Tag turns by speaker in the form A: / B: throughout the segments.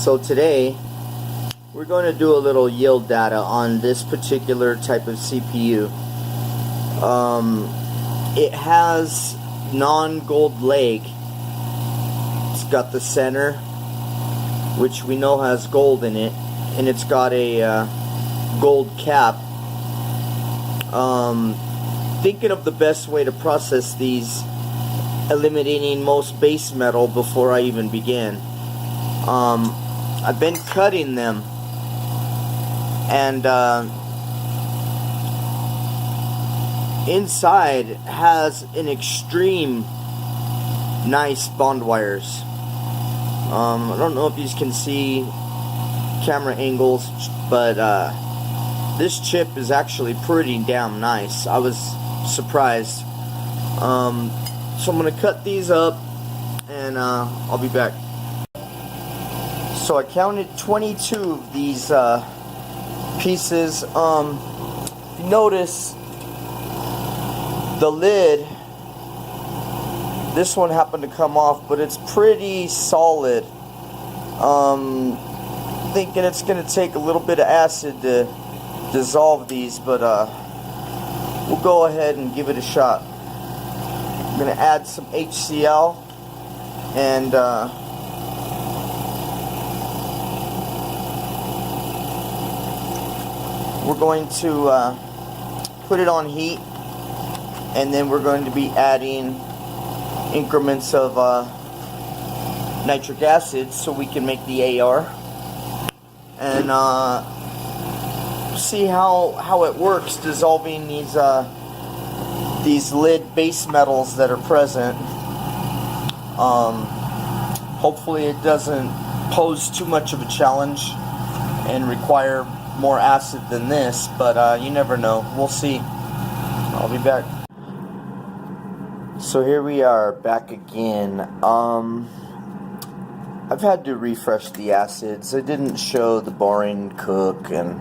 A: So today we're going to do a little yield data on this particular type of CPU. It has non-gold leg. It's got the center, which we know has gold in it, and it's got a gold cap. Thinking of the best way to process these, eliminating most base metal before I even began. I've been cutting them, and inside has an extreme nice bond wires. I don't know if you can see camera angles, but this chip is actually pretty damn nice. I was surprised. So I'm gonna cut these up, and I'll be back. So I counted 22 of these pieces. Notice the lid, this one happened to come off, but it's pretty solid. Thinking it's going to take a little bit of acid to dissolve these, but we'll go ahead and give it a shot. I'm going to add some HCl, and we're going to put it on heat, and then we're going to be adding increments of nitric acid so we can make the AR, and see how it works dissolving these lid base metals that are present. Hopefully it doesn't pose too much of a challenge and require more acid than this, but you never know. We'll see. I'll be back. So here we are back again. I've had to refresh the acids. I didn't show the boring cook and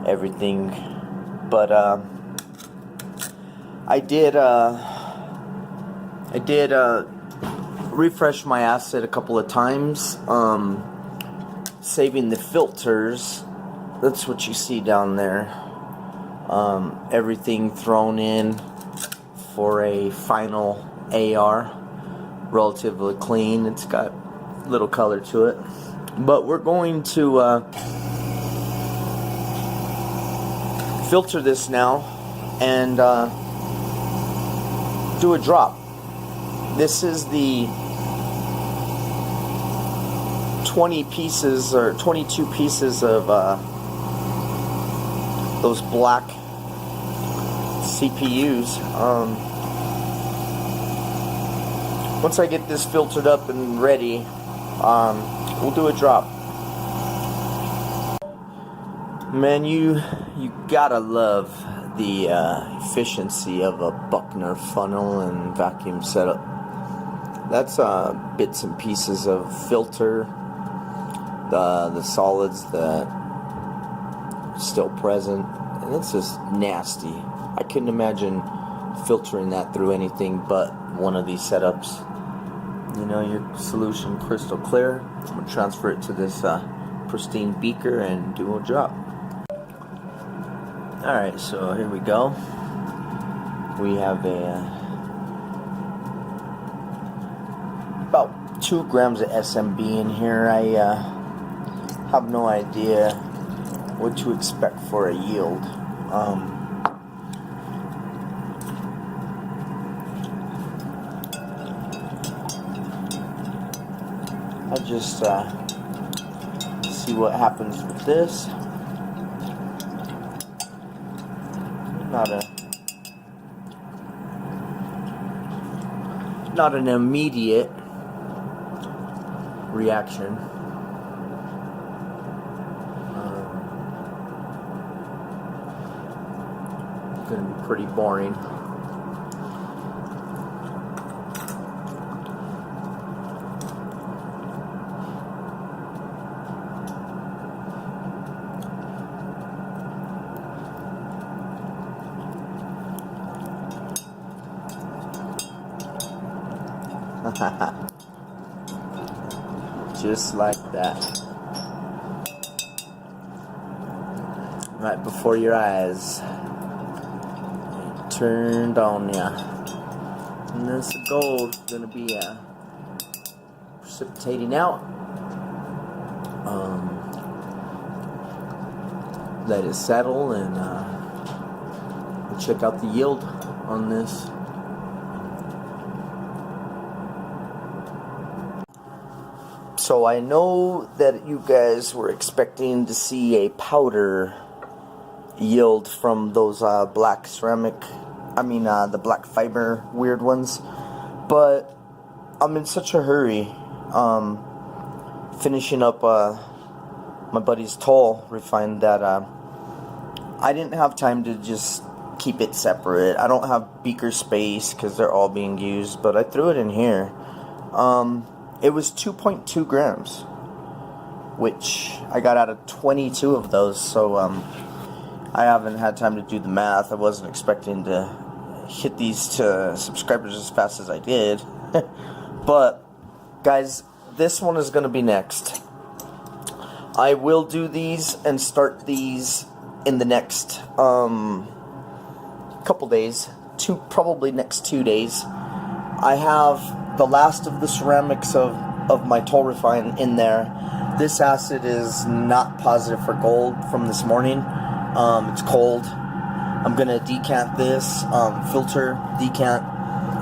A: everything, but I did refresh my acid a couple of times, saving the filters. That's what you see down there. Everything thrown in for a final AR, relatively clean. It's got a little color to it, but we're going to filter this now and do a drop. This is the 20 pieces or 22 pieces of those black CPUs. Once I get this filtered up and ready, we'll do a drop. Man, you gotta love the efficiency of a Buckner funnel and vacuum setup. That's bits and pieces of filter, the solids that are still present, and it's just nasty. I couldn't imagine filtering that through anything but one of these setups. You know, your solution crystal clear. I'm going to transfer it to this pristine beaker and do a drop. Alright, so here we go. We have about 2 grams of SMB in here. I have no idea what to expect for a yield. I'll just see what happens with this. Not an immediate reaction. Gonna be pretty boring. Just like that. right before your eyes. Turned on ya. And this gold gonna be precipitating out. Let it settle and we'll check out the yield on this. So I know that you guys were expecting to see a powder yield from those black ceramic, the black fiber weird ones, but I'm in such a hurry finishing up my buddy's toll refine that I didn't have time to just keep it separate. I don't have beaker space because they're all being used, but I threw it in here. It was 2.2 grams, which I got out of 22 of those, so I haven't had time to do the math. I wasn't expecting to hit these to subscribers as fast as I did. But, guys, this one is going to be next. I will do these and start these in the next couple days. Probably next 2 days. I have the last of the ceramics of my toll refine in there. This acid is not positive for gold from this morning. It's cold. I'm gonna decant this, filter, decant,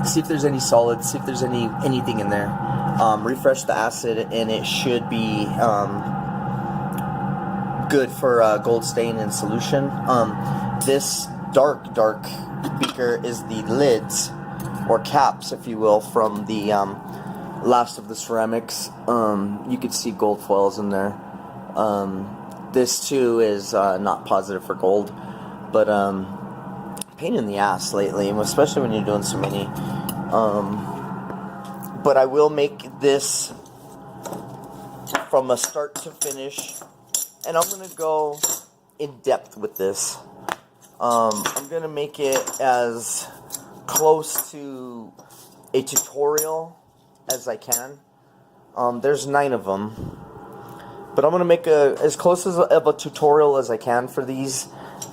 A: see if there's any solids, see if there's anything in there. Refresh the acid, and it should be good for gold stain in solution. This dark beaker is the lids, or caps, if you will, from the last of the ceramics. You could see gold foils in there. This too is not positive for gold, but pain in the ass lately, especially when you're doing so many. But I will make this from a start to finish, and I'm gonna go in depth with this. I'm gonna make it as close to a tutorial as I can. There's 9 of them, but I'm gonna make as close of a tutorial as I can for these.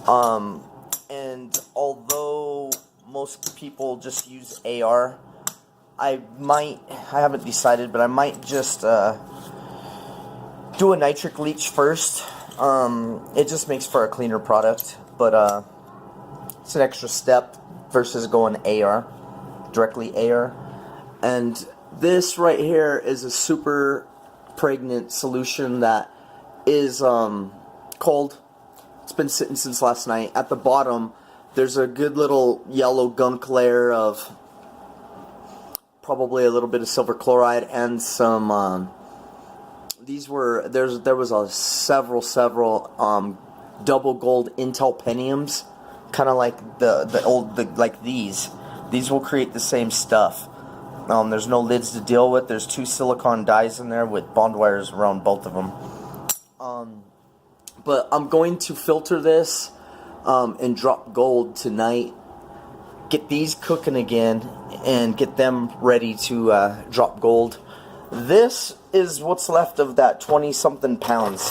A: And although most people just use AR, I haven't decided, but I might just do a nitric leach first. It just makes for a cleaner product, but it's an extra step versus going AR, directly AR. And this right here is a super pregnant solution that is cold. It's been sitting since last night. At the bottom, there's a good little yellow gunk layer of probably a little bit of silver chloride and some. There was a several double gold Intel Pentiums, kind of like the old like these. These will create the same stuff. There's no lids to deal with. There's 2 silicon dies in there with bond wires around both of them. But I'm going to filter this and drop gold tonight. Get these cooking again and get them ready to drop gold. This is what's left of that 20-something pounds.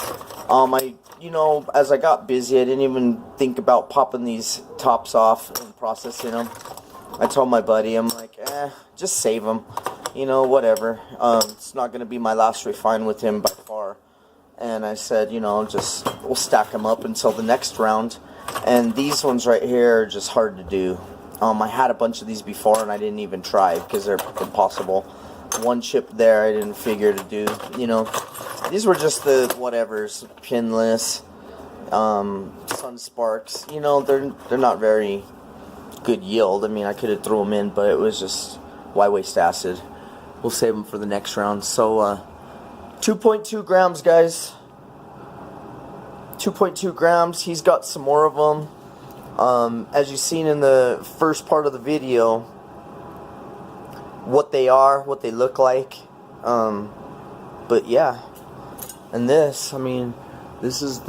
A: As I got busy, I didn't even think about popping these tops off and processing them. I told my buddy, I'm like, just save them. Whatever. It's not going to be my last refine with him by far. And I said, we'll stack them up until the next round. And these ones right here are just hard to do. I had a bunch of these before and I didn't even try because they're impossible. One chip there I didn't figure to do. These were just the whatevers, pinless, sun sparks. They're not very good yield. I could have threw them in, but it was just, why waste acid? We'll save them for the next round. So 2.2 grams, guys. 2.2 grams. He's got some more of them. As you've seen in the first part of the video, what they are, what they look like. But yeah. And this, this is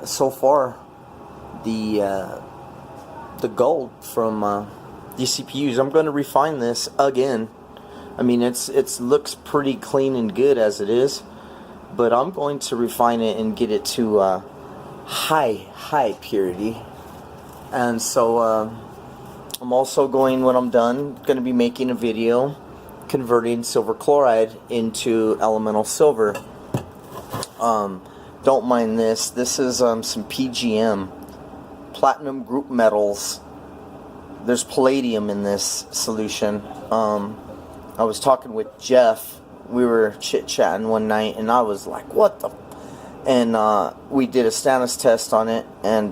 A: so far the gold from these CPUs. I'm going to refine this again. It looks pretty clean and good as it is, but I'm going to refine it and get it to high purity. And so I'm also going, when I'm done, going to be making a video converting silver chloride into elemental silver. Don't mind this. This is some PGM, platinum group metals. There's palladium in this solution. I was talking with Jeff. We were chit-chatting one night, and I was like, what the... And we did a Stannis test on it, and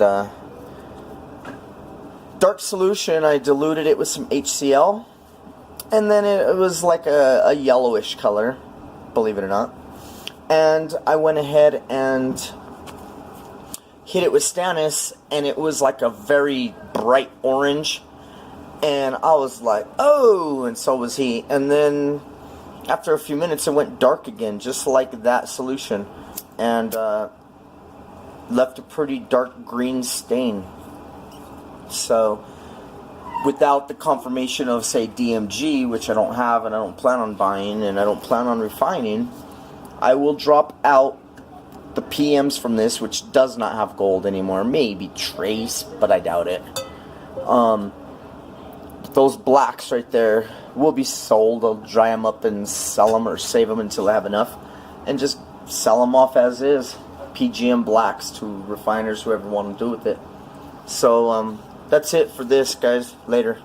A: dark solution, I diluted it with some HCl, and then it was like a yellowish color, believe it or not. And I went ahead and hit it with Stannis, and it was like a very bright orange. And I was like, oh, and so was he. And then after a few minutes, it went dark again, just like that solution. And left a pretty dark green stain. So, without the confirmation of, say, DMG, which I don't have and I don't plan on buying and I don't plan on refining, I will drop out the PMs from this, which does not have gold anymore. Maybe trace, but I doubt it. Those blacks right there will be sold. I'll dry them up and sell them, or save them until I have enough, and just sell them off as is. PGM blacks to refiners, whoever want to do with it. So, that's it for this, guys. Later.